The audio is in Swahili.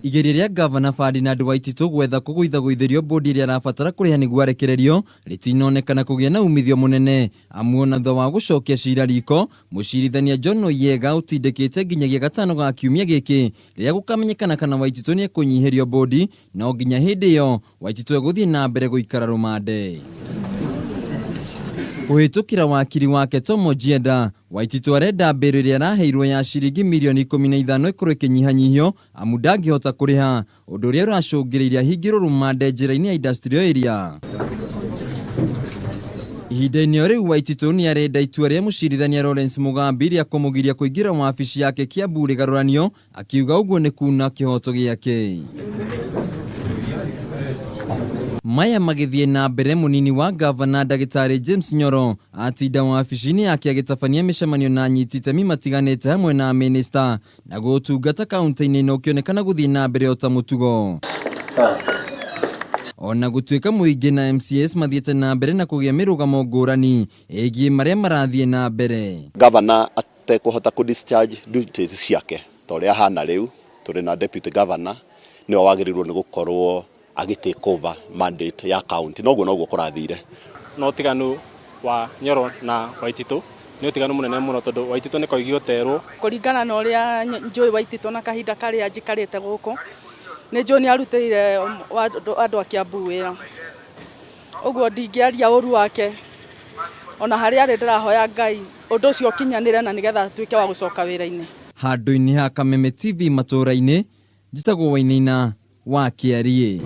Igeria gavana Ferdinand Waititu gwetha kugwithaguithĩrio bodi iria arabatara kũrĩha nĩguo arekererio rĩtinonekana kũgĩa na umithio mũnene amu na thutha wa gũcokia cira riko mũcirithania John Oyega ũtindĩkĩte nginyagia gatano ga kiumia gĩkĩ rĩrĩa gũkamenyekana kana Waititu nĩ ekũnyihirio bodi no nginya hĩndĩ ĩyo Waititu egũthiĩ na mbere gũikara rumande. Kũhĩtũkĩra wakiri wake Tom Ojienda, Waititu arenda mbĩrĩra ĩrĩa araheirwo ya ciringi mirioni 15 ĩkorwo ĩkĩnyihanyihio amu ndangĩhota kũrĩha ũndũ ũrĩa ũracũngĩrĩirie ahingĩrwo rumande njĩra-inĩ ya industrial area. Ihinda-inĩ rĩu Waititu nĩ arenda itua rĩa mũcirithania Lawrence Mugambi rĩa kũmũgiria kũingĩra wabici yake Kiambu rĩgarũranio, akiuga ũguo nĩ kuna kĩhoto gĩake. Maya magĩthiĩ na mbere mũnini wa gavana Ndagĩtarĩ James Nyoro atinda wabici-inĩ yake agĩtabania mĩcemanio na anyiti itemi matiganĩte hamwe na minista na gũtungata kaunti-inĩ ĩno ũkĩonekana gũthiĩ na mbere ota mũtugo. Ona gũtuĩka mũingĩ na MCS mathiĩte na mbere na kũgĩa mĩrũgamo ngũrani ĩgiĩ marĩa marathiĩ na mbere. Gavana atekũhota kũ-discharge duties ciake torĩa hana rĩu tũrĩ na deputy governor nĩwe wagĩrĩirwo nĩ gũkorwo agitake over mandate ya county noguo kũrathire. No tiganu wa Nyoro na Waititu nĩ tiganu mũnene mũno tondũ Waititu nĩ koigio terwo kũringana na ũrĩa njũĩ Waititu na kahinda karĩa njikarĩte gũkũ nĩ njũĩ nĩ arutĩire andũ a Kiambu wĩra, ũguo ndingĩaria ũru wake ona harĩa arĩ ndĩrahoya Ngai ũndũ ũcio ũkinyanĩre na nĩgetha atuĩke wa gũcoka wĩra-inĩ. Handũ-inĩ ha Kameme TV matũra-inĩ njĩtagwo Wainaina wa Kĩarie.